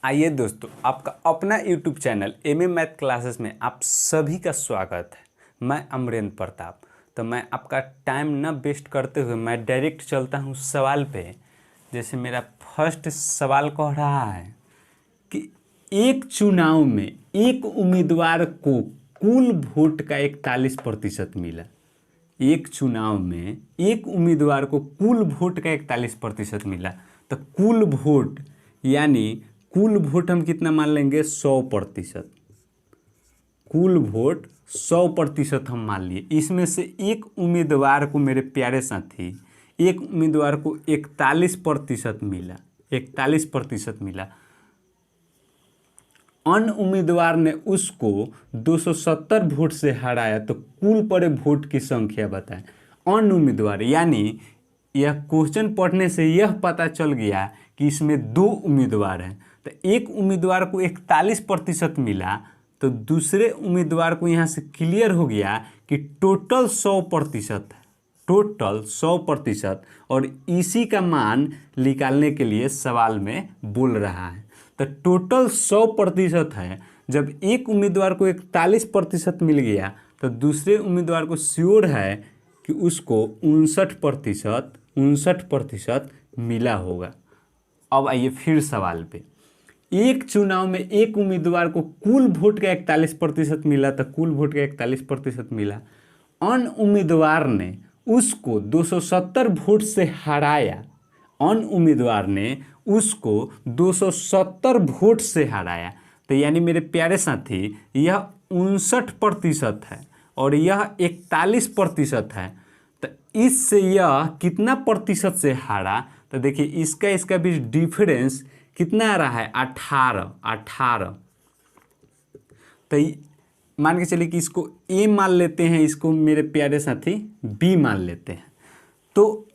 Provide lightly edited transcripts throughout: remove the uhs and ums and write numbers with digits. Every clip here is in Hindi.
आइए दोस्तों, आपका अपना YouTube channel MA math classes में आप सभी का स्वागत है। मैं अमरेंद्र प्रताप। तो मैं आपका टाइम न वेस्ट करते हुए मैं डायरेक्ट चलता हूँ सवाल पे। जैसे मेरा फर्स्ट सवाल कह रहा है कि एक चुनाव में एक उम्मीदवार को कुल वोट का 41% मिला। एक चुनाव में एक उम्मीदवार को कुल वोट का 41% मिला। तो कुल वोट यानी कुल वोट हम कितना मान लेंगे? 100%। कुल वोट 100% हम मान लिए। इसमें से एक उम्मीदवार को, मेरे प्यारे साथी, एक उम्मीदवार को 41% मिला। 41% मिला। अन्य उम्मीदवार ने उसको 270 वोट से हराया। तो कुल पड़े वोट की संख्या बताएं। अन्य उम्मीदवार यानी यह क्वेश्चन पढ़ने से यह पता चल गया कि इसमें दो उम्मीदवार हैं। तो एक उम्मीदवार को 41% मिला, तो दूसरे उम्मीदवार को यहाँ से क्लियर हो गया कि टोटल 100% है। टोटल 100%। और इसी का मान निकालने के लिए सवाल में बोल रहा है। तो टोटल 100% है। जब एक उम्मीदवार को 41% मिल गया तो दूसरे उम्मीदवार को श्योर है कि उसको 59% मिला होगा। अब आइए फिर सवाल पे। एक चुनाव में एक उम्मीदवार को कुल वोट का 41% मिला, तो कुल वोट का 41% मिला। अन्य उम्मीदवार ने उसको 270 वोट से हराया। अन्य उम्मीदवार ने उसको 270 वोट से हराया। तो यानी मेरे प्यारे साथी, यह 59% है और यह 41% है। तो इससे यह कितना प्रतिशत से हारा? तो देखिए, इसका भी डिफरेंस कितना आ रहा है? 18। तो मान के चलिए कि इसको ए मान लेते हैं, इसको मेरे प्यारे साथी बी मान लेते हैं। तो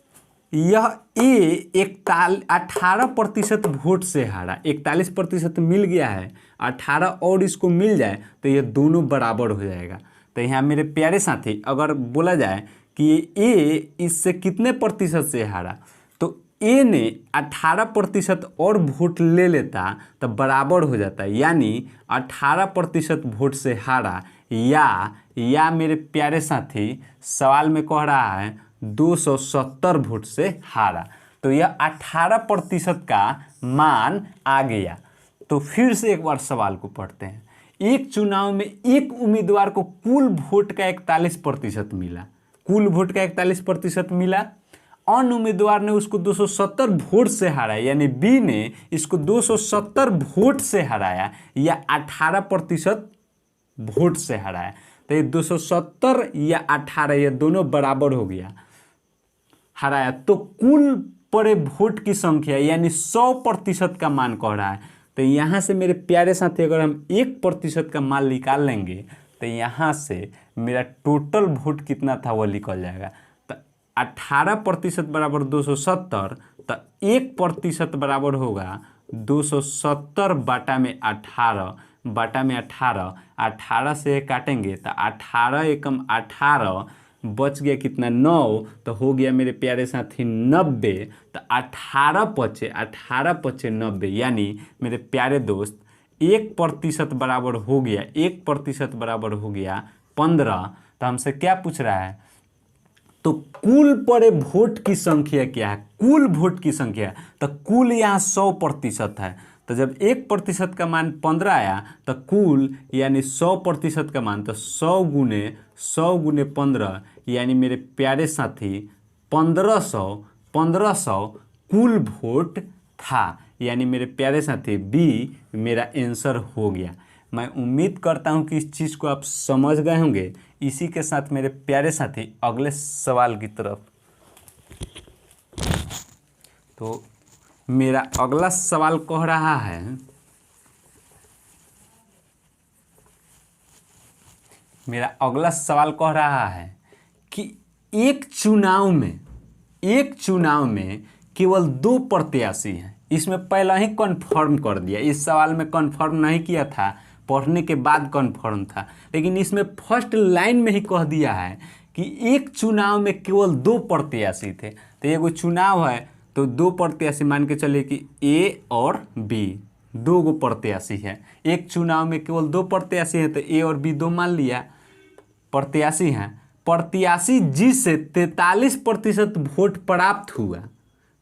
यह ए 18% वोट से हारा। 41% मिल गया है, 18 और इसको मिल जाए तो ये दोनों बराबर हो जाएगा। तो यहाँ मेरे प्यारे साथी, अगर बोला जाए कि ए इससे कितने प्रतिशत से हारा, तो ए ने 18% और वोट ले लेता तो बराबर हो जाता है। यानी 18% वोट से हारा, या मेरे प्यारे साथी सवाल में कह रहा है 270 वोट से हारा। तो यह 18% का मान आ गया। तो फिर से एक बार सवाल को पढ़ते हैं। एक चुनाव में एक उम्मीदवार को कुल वोट का 41% मिला। कुल वोट का 41% मिला। अन्य उम्मीदवार ने उसको 270 वोट से हराया, यानी बी ने इसको 270 वोट से हराया या 18% वोट से हराया। तो ये 270 या 18 ये दोनों बराबर हो गया, हराया। तो कुल पड़े वोट की संख्या यानी 100% का मान कह रहा है। तो यहाँ से मेरे प्यारे साथी, अगर हम 1% का मान निकाल लेंगे तो यहाँ से मेरा टोटल वोट कितना था वह निकल जाएगा। तो 18% बराबर 270, तो 1% बराबर होगा 270 बटा में 18 बटा में 18 से काटेंगे तो 18 एकम 18 बच गया कितना? 9। तो हो गया मेरे प्यारे साथी 90। तो 18 पचे 90, यानी मेरे प्यारे दोस्त 1% बराबर हो गया, 1% बराबर हो गया 15। तो हमसे क्या पूछ रहा है? तो कुल पड़े वोट की संख्या क्या है? कुल वोट की संख्या। तो कुल यहाँ 100% है। तो जब 1% का मान 15 आया तो कुल यानी 100% का मान, तो 100 गुने 15, यानी मेरे प्यारे साथी 1500 कुल वोट था। यानी मेरे प्यारे साथी बी मेरा आंसर हो गया। मैं उम्मीद करता हूं कि इस चीज़ को आप समझ गए होंगे। इसी के साथ मेरे प्यारे साथी अगले सवाल की तरफ। तो मेरा अगला सवाल कह रहा है, कि एक चुनाव में केवल 2 प्रत्याशी हैं। इसमें पहले ही कन्फर्म कर दिया। इस सवाल में कन्फर्म नहीं किया था, पढ़ने के बाद कन्फर्म था, लेकिन इसमें फर्स्ट लाइन में ही कह दिया है कि एक चुनाव में केवल 2 प्रत्याशी थे। तो ये कोई चुनाव है तो 2 प्रत्याशी मान के चलिए कि ए और बी। दो गो प्रत्याशी हैं, एक चुनाव में केवल दो प्रत्याशी हैं, तो ए और बी दो मान लिया प्रत्याशी हैं। प्रत्याशी जिसे 43% वोट प्राप्त हुआ,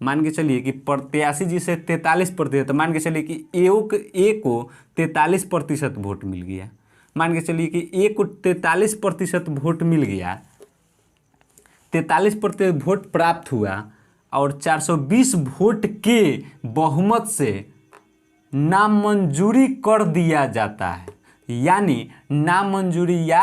मान के चलिए कि प्रत्याशी जिसे 43%, तो मान के चलिए कि ए को 43% वोट मिल गया। मान के चलिए कि ए को 43% वोट मिल गया, 43% वोट प्राप्त हुआ और 420 वोट के बहुमत से नामंजूरी कर दिया जाता है, यानी नामंजूरी या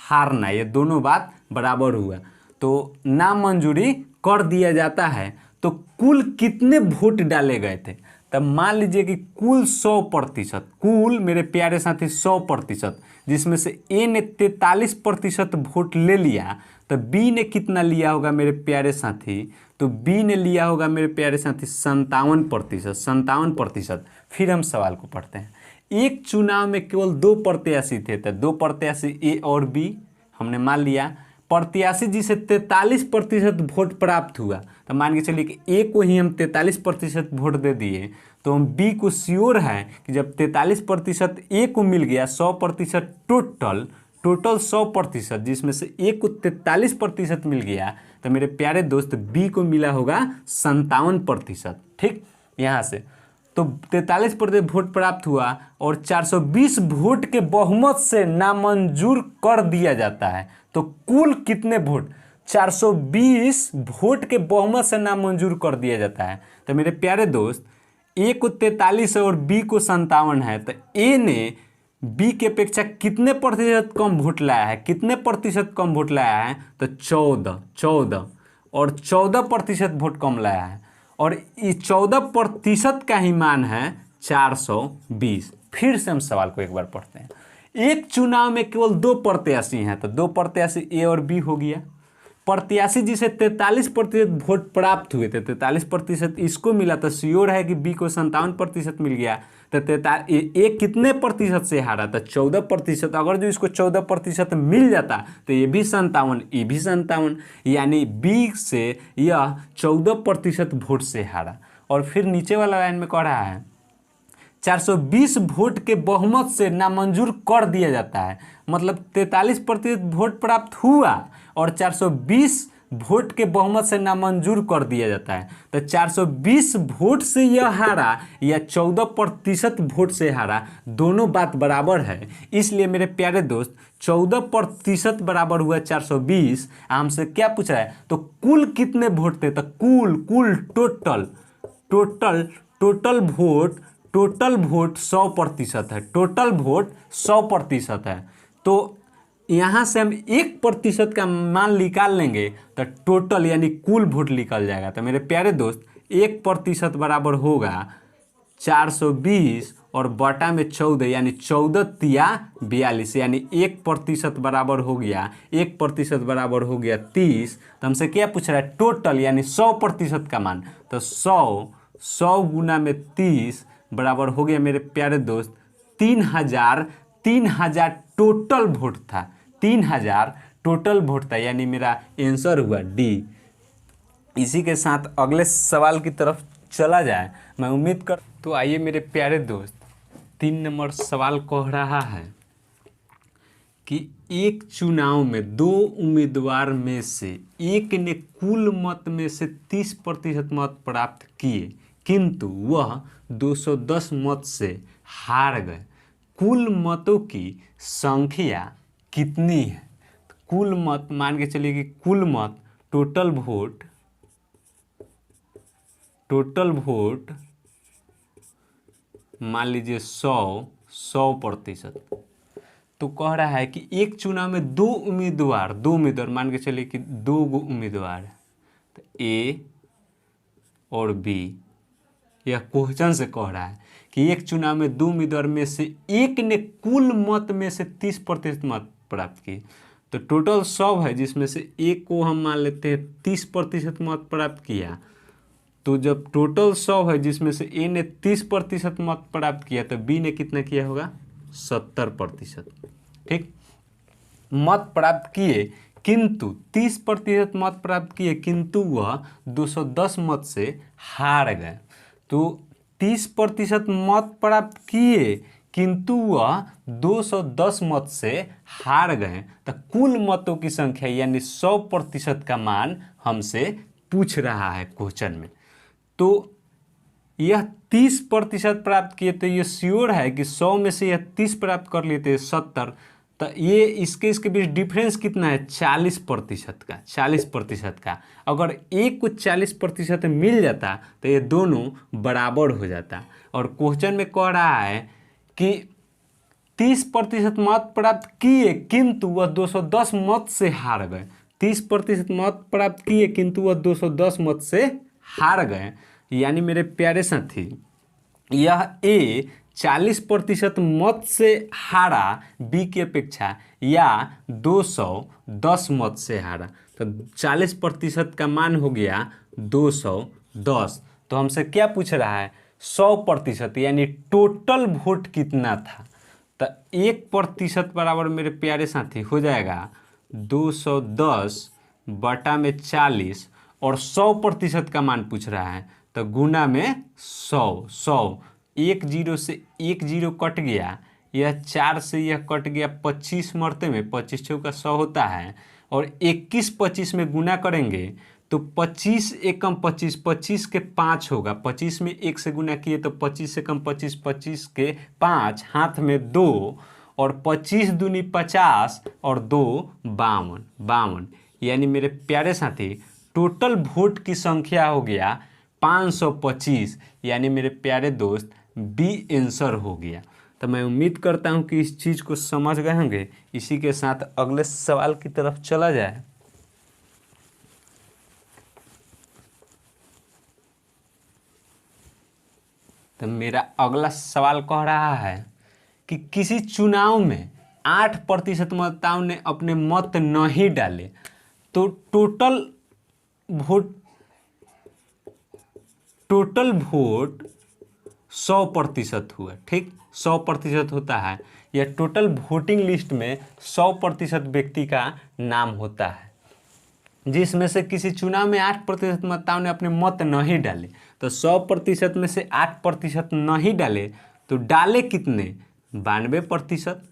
हारना, ये दोनों बात बराबर हुआ। तो नामंजूरी कर दिया जाता है तो कुल कितने वोट डाले गए थे? तब मान लीजिए कि कुल 100%, कुल मेरे प्यारे साथी 100%, जिसमें से ए ने 43% वोट ले लिया, तो बी ने कितना लिया होगा मेरे प्यारे साथी? तो बी ने लिया होगा मेरे प्यारे साथी 57%, 57%। फिर हम सवाल को पढ़ते हैं। एक चुनाव में केवल दो प्रत्याशी थे, तो दो प्रत्याशी ए और बी हमने मान लिया। प्रत्याशी जिसे 43% वोट प्राप्त हुआ, तो मान के चलिए कि ए को ही हम 43% वोट दे दिए, तो हम बी को श्योर है कि जब 43% ए को मिल गया, 100% टोटल 100%, जिसमें से ए को 43% मिल गया, तो मेरे प्यारे दोस्त बी को मिला होगा 57%। ठीक, यहाँ से तो 43% वोट प्राप्त हुआ और 420 वोट के बहुमत से नामंजूर कर दिया जाता है। तो कुल कितने वोट? 420 वोट के बहुमत से नामंजूर कर दिया जाता है। तो मेरे प्यारे दोस्त, ए को 43 और बी को 57 है, तो ए ने बी के अपेक्षा कितने प्रतिशत कम वोट लाया है? कितने प्रतिशत कम वोट लाया है? तो 14 और 14% वोट कम लाया है, और इस 14% का ही मान है 420। फिर से हम सवाल को एक बार पढ़ते हैं। एक चुनाव में केवल दो प्रत्याशी हैं, तो दो प्रत्याशी ए और बी हो गया। प्रत्याशी जिसे 43% वोट प्राप्त हुए थे, 43% इसको मिला, तो श्योर है कि बी को 57% मिल गया। तो ए कितने प्रतिशत से हारा? तो 14%। अगर जो इसको 14% मिल जाता तो ये भी 57, ये भी 57, यानी बी से यह 14% वोट से हारा। और फिर नीचे वाला लाइन में कह रहा है 420 वोट के बहुमत से नामंजूर कर दिया जाता है, मतलब 43% वोट प्राप्त हुआ और 420 वोट के बहुमत से नामंजूर कर दिया जाता है। तो 420 वोट से यह हारा या 14% वोट से हारा, दोनों बात बराबर है। इसलिए मेरे प्यारे दोस्त 14% बराबर हुआ 420। हमसे क्या पूछ रहा है? तो कुल कितने वोट थे? तो कुल टोटल वोट 100% है। टोटल वोट 100% है। तो यहाँ से हम 1% का मान निकाल लेंगे तो टोटल यानी कुल वोट निकल जाएगा। तो मेरे प्यारे दोस्त 1% बराबर होगा 420 और बटा में 14, यानी 14 तिया 42, यानी 1% बराबर हो गया, 1% बराबर हो गया 30। तो हमसे क्या पूछ रहा है? टोटल यानी 100% का मान। तो 100 गुना में 30 बराबर हो गया मेरे प्यारे दोस्त 3000 टोटल वोट था। 3000 टोटल वोट था, यानी मेरा आंसर हुआ डी। इसी के साथ अगले सवाल की तरफ चला जाए, मैं उम्मीद कर। तो आइए मेरे प्यारे दोस्त, 3 नंबर सवाल कह रहा है कि एक चुनाव में दो उम्मीदवार में से एक ने कुल मत में से 30% मत प्राप्त किए, किंतु वह 210 मत से हार गए। कुल मतों की संख्या कितनी है? तो कुल मत मान के चलिए कि कुल मत टोटल वोट मान लीजिए 100%। तो कह रहा है कि एक चुनाव में दो उम्मीदवार मान के चलिए कि 2 गो उम्मीदवार है, तो ए और बी। यह क्वेश्चन से कह रहा है कि एक चुनाव में 2 उम्मीदवार में से एक ने कुल मत में से 30% मत प्राप्त किए। तो टोटल 100 है, जिसमें से एक को हम मान लेते हैं 30% मत प्राप्त किया। तो जब टोटल 100 है, जिसमें से ए ने 30% मत प्राप्त किया, तो बी ने कितना किया होगा? 70%। ठीक, मत प्राप्त किए किंतु 30% मत प्राप्त किए, किंतु वह 210 मत से हार गए। तो 30% मत प्राप्त किए किंतु वह 210 मत से हार गए, तो कुल मतों की संख्या यानी 100% का मान हमसे पूछ रहा है क्वेश्चन में। तो यह 30% प्राप्त किए, तो ये श्योर है कि 100 में से यह 30 प्राप्त कर लेते हैं 70, तो ये इसके बीच डिफरेंस कितना है 40% का, 40% का। अगर एक को 40% मिल जाता तो ये दोनों बराबर हो जाता। और क्वेश्चन में कह रहा है कि 30% मत प्राप्त किए किंतु वह 210 मत से हार गए। 30% मत प्राप्त किए किंतु वह 210 मत से हार गए, यानी मेरे प्यारे साथी यह ए 40% मत से हारा बी की अपेक्षा, या 210 मत से हारा, तो 40% का मान हो गया 210। तो हमसे क्या पूछ रहा है 100%, यानी टोटल वोट कितना था। तो 1% बराबर मेरे प्यारे साथी हो जाएगा 210 बटा में 40, और 100% का मान पूछ रहा है तो गुना में 100। एक जीरो से एक जीरो कट गया, यह 4 से यह कट गया 25 मरते में, 25 चौका 100 होता है, और 21 25 में गुना करेंगे तो 25 एकम 25, 25 के 5 होगा, 25 में 1 से गुना किए तो 25 से कम 25, 25 के 5, हाथ में 2, और 25 दूनी 50 और 2 52, यानी मेरे प्यारे साथी टोटल वोट की संख्या हो गया 525, यानी मेरे प्यारे दोस्त बी आंसर हो गया। तो मैं उम्मीद करता हूं कि इस चीज़ को समझ गए होंगे। इसी के साथ अगले सवाल की तरफ चला जाए। तो मेरा अगला सवाल कह रहा है कि किसी चुनाव में 8% मतदाताओं ने अपने मत नहीं डाले, तो टोटल वोट 100% हुआ। ठीक, 100% होता है, यह टोटल वोटिंग लिस्ट में 100% व्यक्ति का नाम होता है, जिसमें से किसी चुनाव में 8% मतदाताओं ने अपने मत नहीं डाले। तो 100% में से 8% नहीं डाले तो डाले कितने 92%।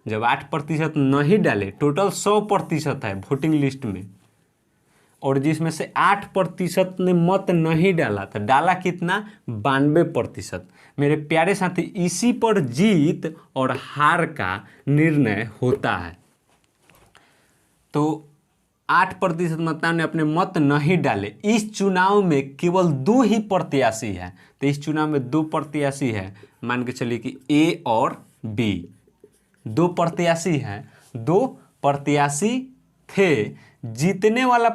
जब 8% नहीं डाले, टोटल 100% है वोटिंग लिस्ट में, और जिसमें से 8% ने मत नहीं डाला तो डाला कितना 92%। मेरे प्यारे साथी इसी पर जीत और हार का निर्णय होता है। तो 8% मतदाताओं ने अपने मत नहीं डाले। इस चुनाव में केवल 2 ही प्रत्याशी हैं, तो इस चुनाव में 2 प्रत्याशी हैं, मान के चलिए कि ए और बी, 2 प्रत्याशी हैं। 2 प्रत्याशी थे। जीतने वाला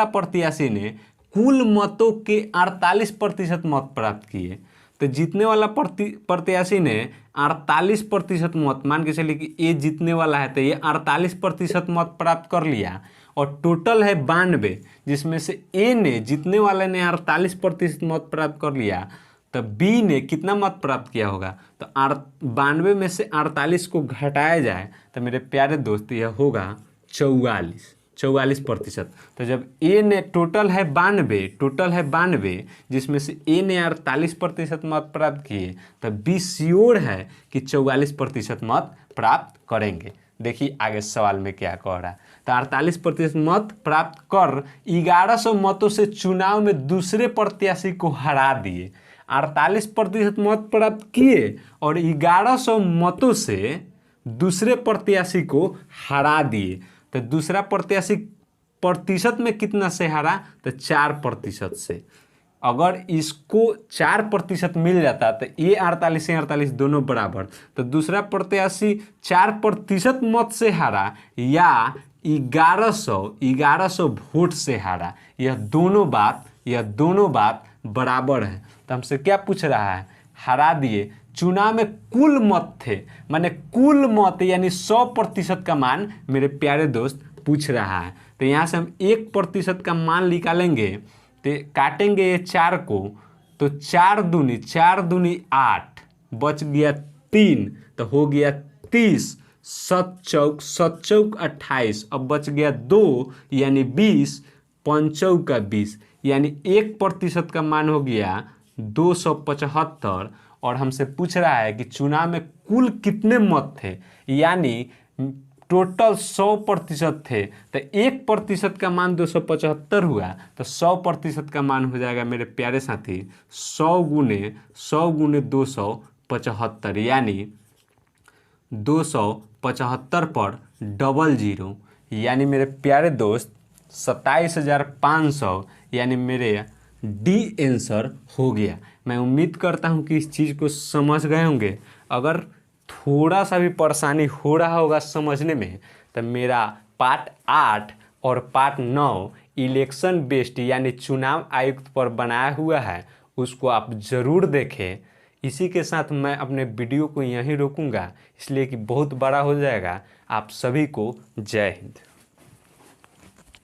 प्रत्याशी ने कुल मतों के 48% मत प्राप्त किए। तो जीतने वाला प्रत्याशी ने 48% मत, मान के चलिए कि ए जीतने वाला है तो ये 48% मत प्राप्त कर लिया, और टोटल है 92, जिसमें से ए ने जीतने वाले ने 48% मत प्राप्त कर लिया, तो बी ने कितना मत प्राप्त किया होगा। तो 92 में से 48 को घटाया जाए तो मेरे प्यारे दोस्त यह होगा 44%। तो जब ए ने टोटल है 92, जिसमें से ए ने 48% मत प्राप्त किए, तो बी श्योर है कि 44% मत प्राप्त करेंगे। देखिए आगे सवाल में क्या कह रहा है। तो 48% मत प्राप्त कर 1100 मतों से चुनाव में दूसरे प्रत्याशी को हरा दिए। 48% मत प्राप्त किए और 1100 मतों से दूसरे प्रत्याशी को हरा दिए। तो दूसरा प्रत्याशी प्रतिशत में कितना से हारा, तो 4% से। अगर इसको 4% मिल जाता तो ये 48 से 48 दोनों बराबर, तो दूसरा प्रत्याशी 4% मत से हारा या 1100 वोट से हारा, यह दोनों बात बराबर है। तो हमसे क्या पूछ रहा है, हरा दिए। चुनाव में कुल मत थे, माने कुल मत यानी 100% का मान मेरे प्यारे दोस्त पूछ रहा है। तो यहाँ से हम 1% का मान निकालेंगे, तो काटेंगे ये 4 को, तो 4 दूनी 8, बच गया 3, तो हो गया 30, 7 चौक 28, अब बच गया 2 यानी 20, 5 चौका 20, यानी 1% का मान हो गया 275। और हमसे पूछ रहा है कि चुनाव में कुल कितने मत थे, यानी टोटल 100% थे, तो 1% का मान 275 हुआ, तो 100% का मान हो जाएगा मेरे प्यारे साथी 100 गुने 275, यानी 275 पर डबल जीरो, यानी मेरे प्यारे दोस्त 27,500, यानी मेरे डी आंसर हो गया। मैं उम्मीद करता हूँ कि इस चीज़ को समझ गए होंगे। अगर थोड़ा सा भी परेशानी हो रहा होगा समझने में, तो मेरा पार्ट 8 और पार्ट 9 इलेक्शन बेस्ड यानी चुनाव आयुक्त पर बनाया हुआ है, उसको आप ज़रूर देखें। इसी के साथ मैं अपने वीडियो को यहीं रोकूंगा, इसलिए कि बहुत बड़ा हो जाएगा। आप सभी को जय हिंद।